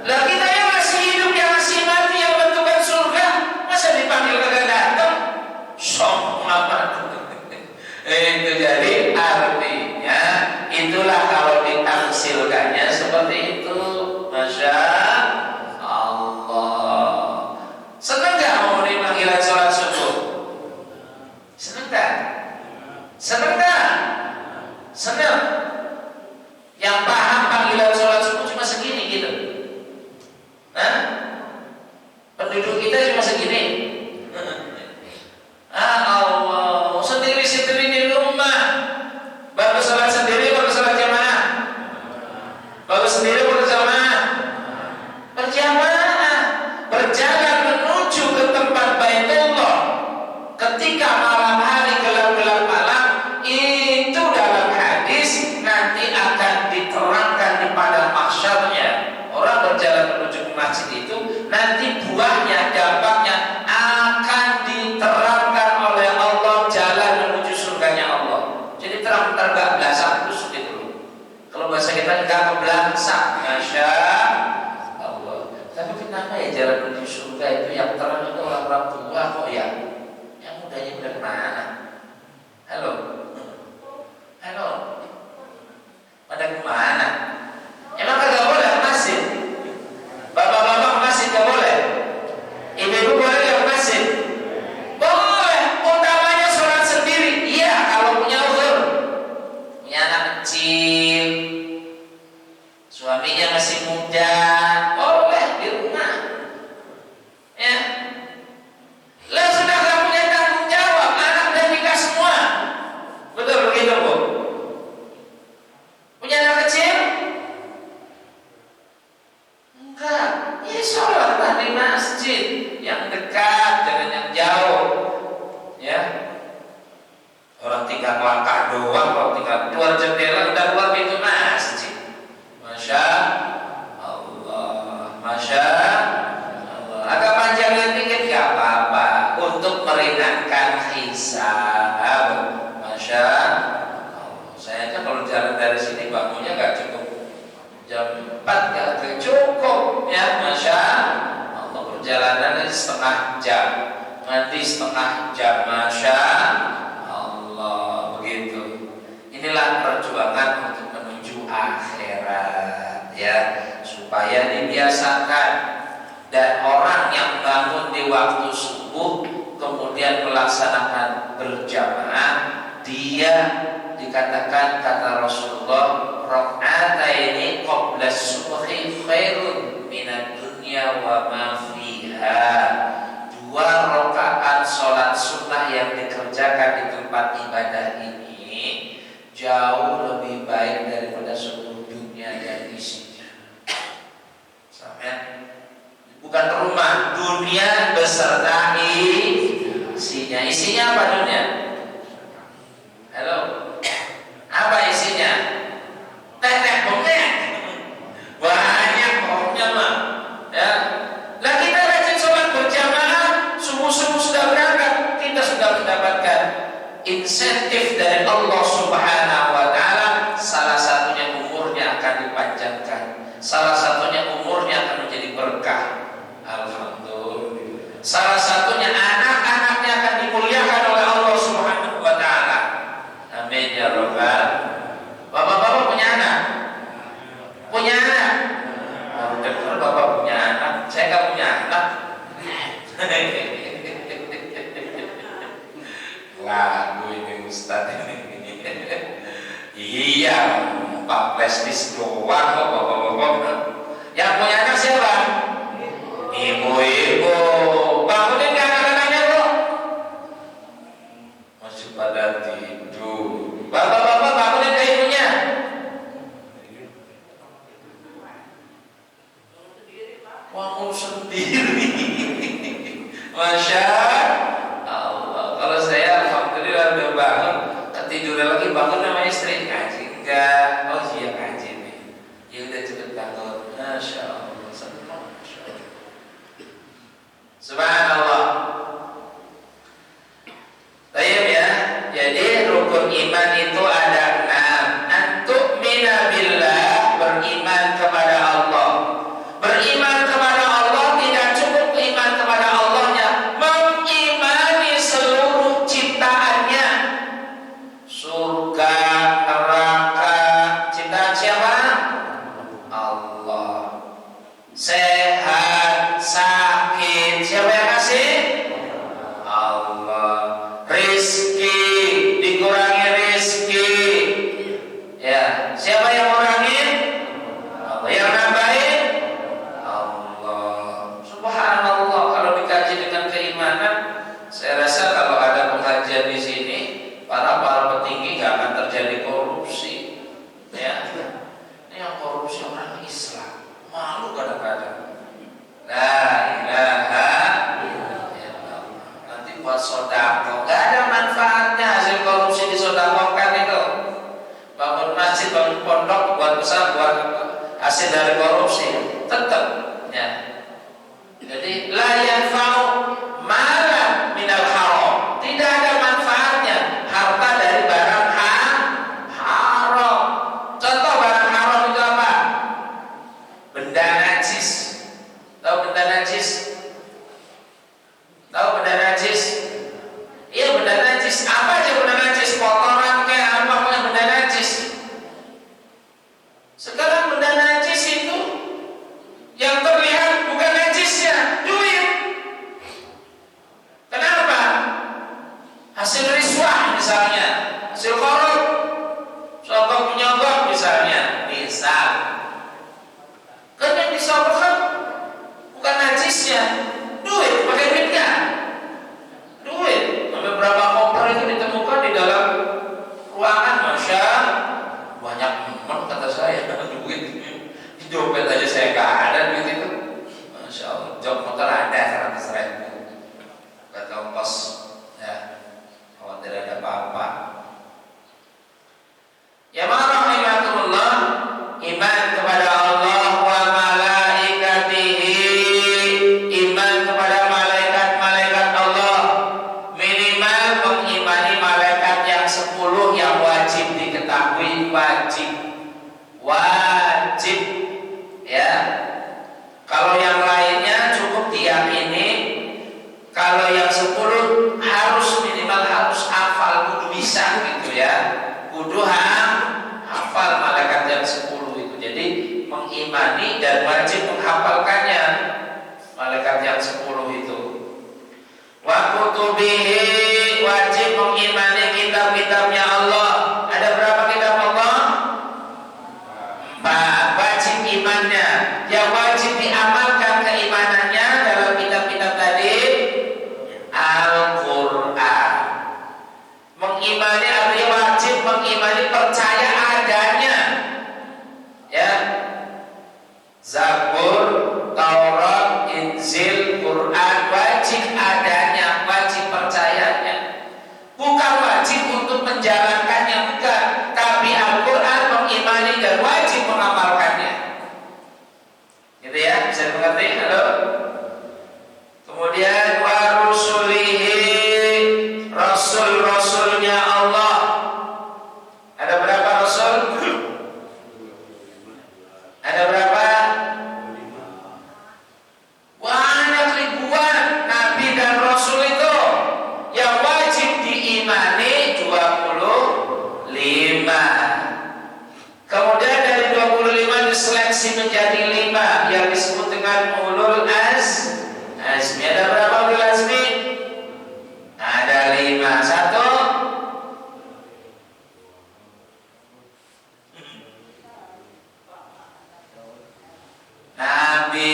Lah kita yang masih hidup, yang masih mati, yang bentukan surga, masa dipanggil kagak datang? Sombong amat. Itu jadi artinya itulah kalau ditafsirkannya seperti itu. Masya Allah. Senang gak mau panggilan sholat subuh? Senang gak? Senang gak? Senang. Yang paham panggilan sholat subuh cuma segini gitu. Hah? Penduduk kita cuma segini. Allah, sendiri-sendiri di rumah. Bagus sholat sendiri, bagus sholat jamaah. Bagus sendiri, bagus jamaah. Berjamaah, berjalan menuju ke tempat Baitullah. Ketika malam hari, gelap-gelap malam, itu dalam hadis nanti akan diterangkan di padang mahsyarnya. Orang berjalan menuju ke masjid itu nanti buahnya, dampaknya akan diterangkan oleh Allah, jalan menuju surganya Allah. Jadi terang-terang gak belasak terus gitu. Kalau bahasa kita gak kebelasak, Masya Allah. Tapi kenapa ya jalan menuju surga itu yang terang itu orang-orang tua kok ya? Yang mudanya udah kemana? Halo? Halo? Pada kemana? Emang kagak boleh ke masjid? Bapak-bapak ke masjid gak boleh? Ibu-ibu boleh gak ke masjid? Boleh, utamanya sholat sendiri. Iya, kalau punya uzur, punya anak kecil, suaminya masih muda, boleh di rumah. Ya, lah sudah gak punya tanggung jawab, anak dan nikah semua. Betul begitu Bu? Punya anak kecil? Enggak. Ya sholatlah di masjid yang dekat, jangan yang jauh. Ya, orang tinggal melangkah doang, kalau tinggal keluar jendela udah keluar pintu masjid. Masya Allah, masya Allah. Agak panjangin dikit gak apa-apa untuk meringankan hisab. Masya Allah. Saya aja kalau jalan dari sini bangunnya gak cukup jam 4 gak cukup ya. Masya Allah, perjalanan setengah jam, nanti setengah jam. Masya Allah, begitu. Inilah perjuangan untuk menuju akhirat ya, supaya dibiasakan. Dan orang yang bangun di waktu subuh kemudian melaksanakan berjamaah, dia dikatakan kata Rasulullah, rakaataini qabla subhi khairun minad dunya wa ma fiha. 2 rakaat sholat sunnah yang dikerjakan di tempat ibadah ini jauh lebih baik daripada seluruh dunia dan isinya. Sampai bukan rumah, dunia beserta isinya. Isinya apa dunia? Halo, apa isinya? Teh bongnya banyak pokoknya mah ya. Lah kita rajin sholat berjamaah, subuh-subuh sudah berangkat, kita sudah mendapatkan insentif dari Allah Subhanahu wa Ta'ala. Salah satunya umurnya akan dipanjangkan, salah satunya umurnya akan menjadi berkah. Alhamdulillah. Salah satunya anak-anaknya akan dimuliakan oleh Allah Subhanahu wa Ta'ala. Amin ya rabbal. Bapak-bapak punya anak? Punya anak? Baru dengar bapak punya anak, saya gak punya anak. Lagu ini Ustaz ini. Iya, Pak Prestis doang kok bapak-bapak. Yang punya anak siapa? Ibu-ibu. Bangunin ke anak-anaknya kok. Masih pada tidur. Bapak-bapak bangunin ke ibunya. Bangun sendiri. Masya Allah. Kalau saya alhamdulillah udah bangun, ketiduran lagi, bangun sama istri. Ngaji enggak? Oh iya ngaji nih. Ya udah cepet bangun. Masya Allah. Masya Allah. Subhanallah. Baik ya. Jadi rukun iman itu ada 6. Antu'mina billah, beriman kepada Allah. Beriman kepada Allah tidak cukup iman kepada Allahnya, mengimani seluruh ciptaannya. Surga, neraka, ciptaan siapa? Allah. Sehat, sakit, siapa yang kasih? Allah. Rizki, dikurangi rizki, ya, siapa yang kurangin? Allah. Yang nambahin? Allah. Subhanallah. Kalau dikaji dengan keimanan, saya rasa kalau ada pengajian di sini, para petinggi gak akan terjadi korupsi. Ya, ini yang korupsi orang Islam, malu kadang-kadang. Bisa dimengerti? Halo? Kemudian wa rusulihi, rasul-rasulnya Allah. Ada berapa rasul? Ada berapa? Banyak ribuan nabi dan rasul itu yang wajib diimani 25. Kemudian dari 25 diseleksi menjadi 5 yang disebut dengan ulul azmi. Ada berapa ulul azmi? Ada 5. Satu, Nabi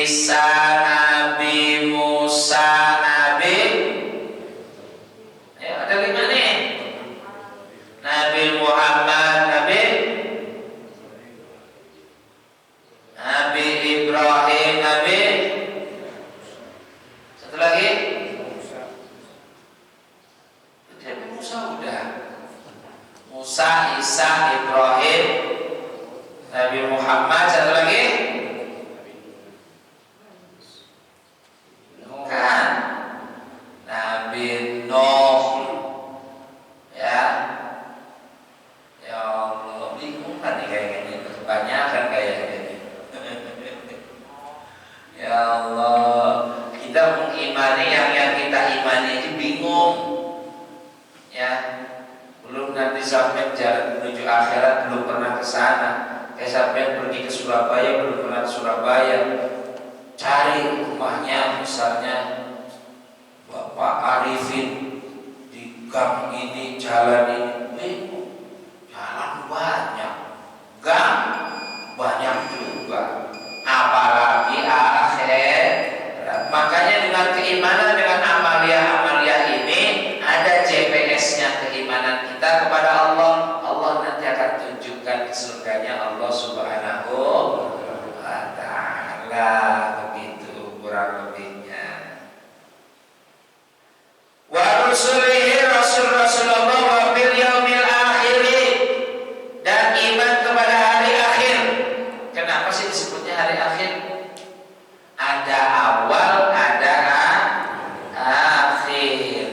Isa, Nabi Musa, ada 5 nih. Nabi Muhammad, Nabi Ibrahim, Nabi satu lagi. Nabi Musa udah. Musa, Isa, Ibrahim, Nabi Muhammad, satu lagi. Kan Nabi Nuh. Ya Allah, bingung kan nih kayaknya. Kebanyakan kayaknya. Ya Allah, kita mengimani yang kita imani ini bingung. Ya, belum nanti sampai jalan menuju akhirat belum pernah ke sana. Kayak sampai pergi ke Surabaya belum pernah ke Surabaya. Cari rumahnya misalnya Bapak Arifin di gang ini, jalan ini, bingung. Jalan banyak, gang banyak juga. Apalagi akhirat. Makanya dengan keimanan dengan amalia ini ada GPS-nya keimanan kita kepada Allah. Allah nanti akan tunjukkan surganya Allah Subhanahu wa ta'ala. Begitu kurang lebihnya. Wa rusulihi, rasul-rasul Allah, wa bil yaumil akhir, dan iman kepada hari akhir. Kenapa sih disebutnya hari akhir? Ada awal, ada akhir.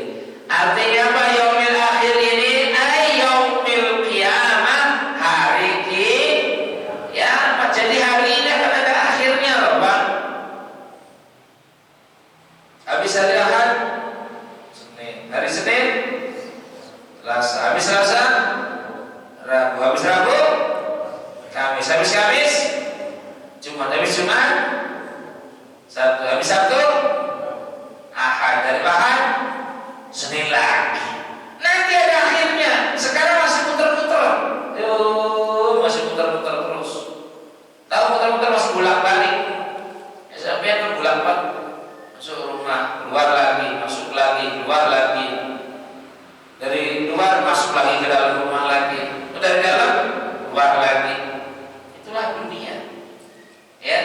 Artinya apa yaumil akhir ini? Ay yaumil qiyamah, hari kiamat. Jadi hari ini akan ada akhirnya loh, Pak. Habis hari Ahad, Senin. Hari Senin, Selasa. Habis Selasa, Rabu. Habis Rabu, Kamis. Habis Kamis, Jumat. Habis Jumat, Sabtu. Habis Sabtu, Ahad. Dari Ahad, Senin lagi. Nanti ada akhirnya. Sekarang masih muter-muter. Masih muter-muter terus. Tahu muter-muter masih bolak-balik. Sampai kan bolak-balik. Masuk rumah, keluar lagi, masuk lagi, keluar lagi. Dari luar masuk lagi ke dalam rumah lagi. Dari dalam keluar lagi. Itulah dunia. Ya.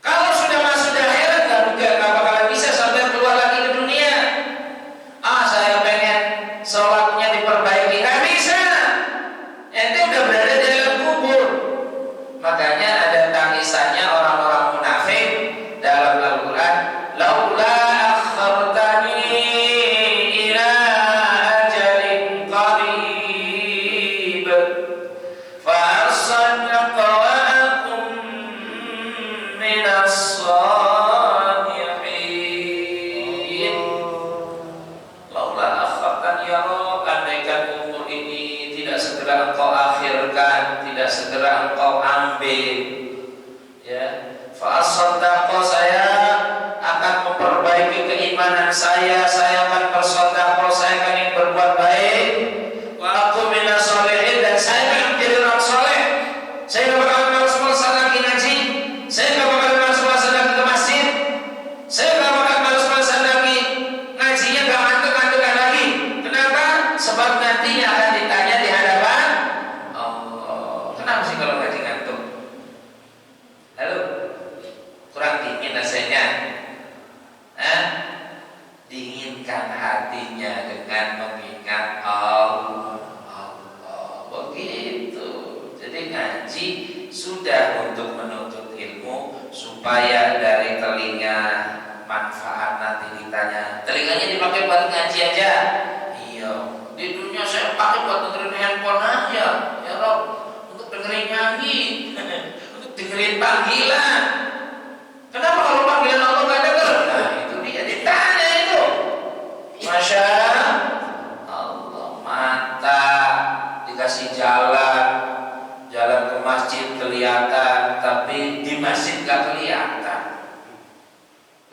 Kalau sudah masuk di akhirat nggak bakalan bisa sampai keluar lagi ke dunia. Saya pengen sholatnya diperbaiki, nggak bisa. Ente udah berada di dalam kubur. Makanya ada tangisannya orang-orang munafik dalam Al-Quran. Laula akhartani ila ajalin qarib fa asaddaqa wa akum minas salihin. Laula akhartani, ya Rabb, andaikan umur ini tidak segera engkau akhirkan, tidak segera engkau ambil, ya, fa asaddaqa, saya akan memperbaiki keimanan saya akan bersedekah, saya akan ingin berbuat baik, wa aku minas sholihin, dan saya akan menjadi orang soleh. Saya tidak bakal malas-malas lagi ngaji, saya tidak bakal malas-malas lagi ke masjid, saya tidak bakal malas-malas lagi ngajinya, gak ngantuk-ngantukan lagi. Kenapa? Sebab nantinya akan ditanya di hadapan Allah. Kenapa sih kalau ngaji ngantuk? Lalu kurang dingin rasanya, dingin supaya dari telinga manfaat. Nanti ditanya, telinganya dipakai buat ngaji aja? Iya, di dunia saya pakai buat dengerin handphone aja ya Rob, untuk dengerin nyanyi untuk dengerin panggilan. Kenapa kalau panggilan Allah gak denger? Nah itu dia ditanya itu. Masya Allah, mata dikasih jalan ke masjid kelihatan, tapi di masjid gak kelihatan.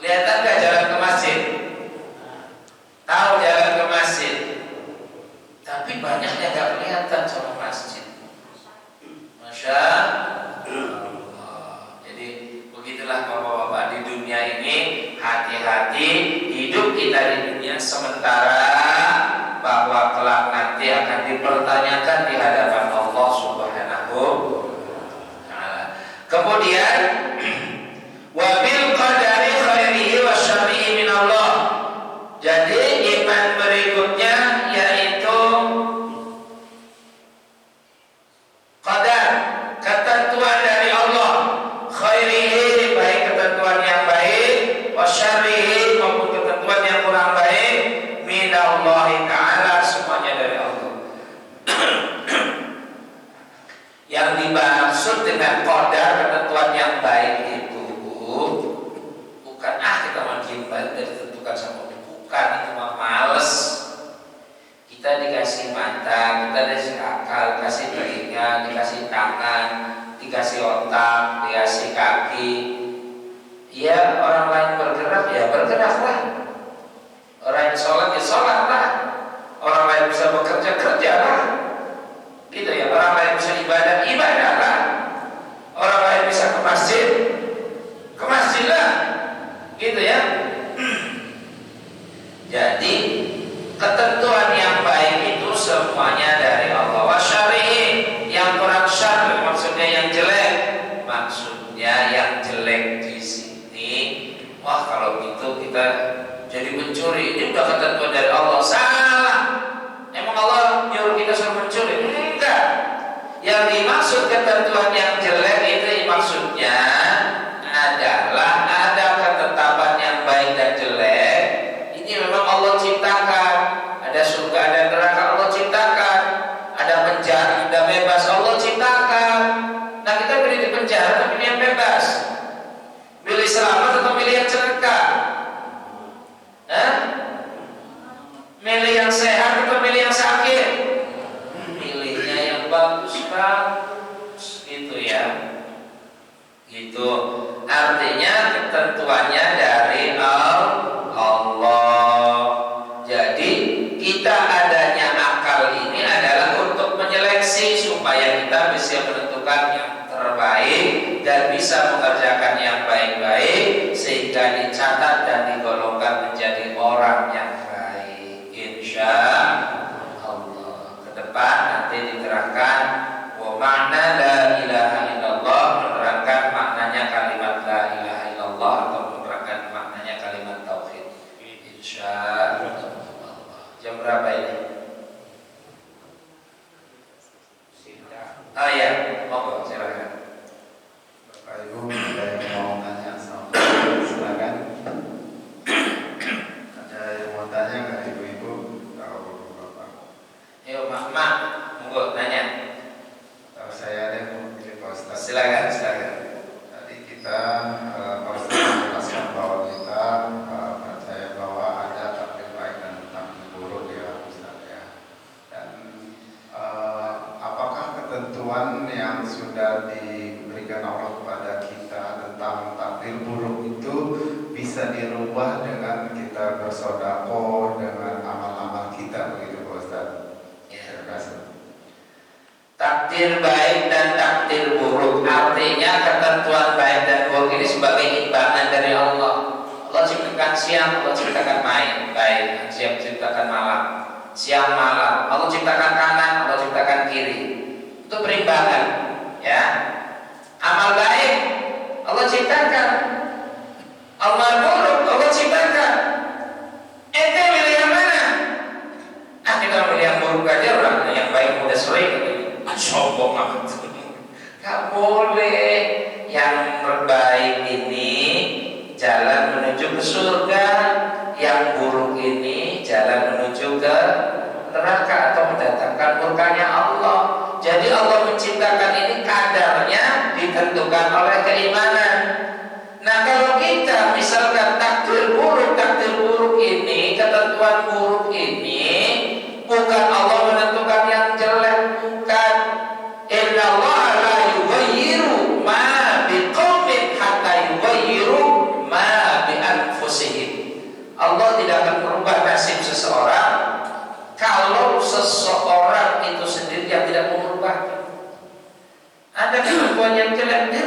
Kelihatan gak jalan ke masjid? Tahu jalan ke masjid, tapi banyak yang gak kelihatan sama masjid. Masya Allah. Jadi begitulah bapak-bapak, di dunia ini hati-hati hidup kita di dunia sementara, bahwa kelak nanti akan dipertanyakan di hadapan Allah Subhanahu wa ta'ala. Kemudian wabil qadari khairihi wa syarrihi min Allah. Jadi iman berikutnya yaitu qadar, ketentuan dari Allah, khairihi, baik ketentuan yang baik, wa syarrihi, maupun ketentuan yang kurang baik, min Allah Ta'ala, semuanya dari Allah. Yang dimaksud dengan qadar, ketentuan yang baik itu bukan kita menghindar dari ditentukan sama Allah, bukan, itu mah males. Kita dikasih mata, kita dikasih akal, dikasih telinga, dikasih tangan, dikasih otak, dikasih kaki. Ya orang lain bergerak, ya bergeraklah. Orang yang sholat, ya sholatlah. Orang lain bisa bekerja, kerjalah. Gitu ya. Orang lain bisa ibadah, ibadahlah. Orang lain bisa ke masjid, ke masjidlah. Gitu ya. Jadi ketentuan yang baik itu semuanya dari Allah. Wa syarrihi, yang kurang syarr, maksudnya yang jelek. Maksudnya yang jelek di sini, wah kalau gitu kita jadi mencuri. Ini udah ketentuan dari Allah. Salah. Emang Allah nyuruh kita suruh mencuri? Enggak. Yang dimaksud ketentuan yang jelek itu maksudnya adalah ada ketetapan yang baik dan jelek. Ini memang Allah ciptakan. Ada surga, ada neraka, Allah ciptakan. Ada penjara, ada bebas, Allah ciptakan. Nah kita pilih di penjara tapi pilih yang bebas, pilih selamat atau pilih yang celaka? Milih yang sehat atau milih yang sakit? Milihnya yang bagus-bagus, gitu ya. Gitu. Artinya ketentuannya dari Allah. Jadi kita adanya akal ini adalah untuk menyeleksi supaya kita bisa menentukan yang terbaik dan bisa mengerjakan yang baik-baik sehingga dicatat dan digolongkan menjadi orang yang baik, insya Allah. Ke depan nanti diterangkan wa makna la ilaha illallah, menerangkan maknanya kalimat la ilaha illallah atau menerangkan maknanya kalimat tauhid, insya Allah. Jam berapa ini? Oh ya, monggo silakan. Bapak Ibu, ada yang mau tanya sama silakan. Ada yang mau tanya nggak ibu-ibu? Kalau bapak. Ayo mak, monggo tanya. Kalau saya ada yang mau pilih Pak Ustaz. Silakan. Tadi kita Pak Ustaz menjelaskan bahwa kita percaya bahwa ada takdir baik dan takdir buruk ya Ustaz ya. Dan apakah ketentuan yang sudah diberikan Allah kepada kita tentang takdir buruk itu bisa dirubah dengan kita bersedekah, dengan amal-amal kita, begitu Pak Ustaz? Ya. Terima kasih. Takdir baik dan takdir buruk, artinya ketentuan baik dan buruk ini sebagai imbangan dari Allah. Allah ciptakan siang, Allah ciptakan baik, siang ciptakan malam, siang malam. Allah ciptakan kanan, Allah ciptakan kiri. Itu perimbangan, ya. Amal baik Allah ciptakan, amal buruk Allah ciptakan. Ente milih yang mana? Kita milih yang buruk aja, orang yang baik udah sering. Sombong amat. Gak boleh. Yang baik ini jalan menuju ke surga, yang buruk ini jalan menuju ke neraka atau mendatangkan murkanya Allah. Jadi Allah menciptakan ini kadarnya ditentukan oleh keimanan. Nah, kalau kita misalkan takdir buruk ini, ketentuan buruk ini, bukan Allah menentukan yang jelek, bukan. Innallaha la yughayyiru ma biqaumin hatta yughayyiru ma bi anfusihim. Allah tidak akan merubah nasib seseorang kalau seseorang itu sendiri yang tidak mau merubah. Ada ketentuan yang jelek, dia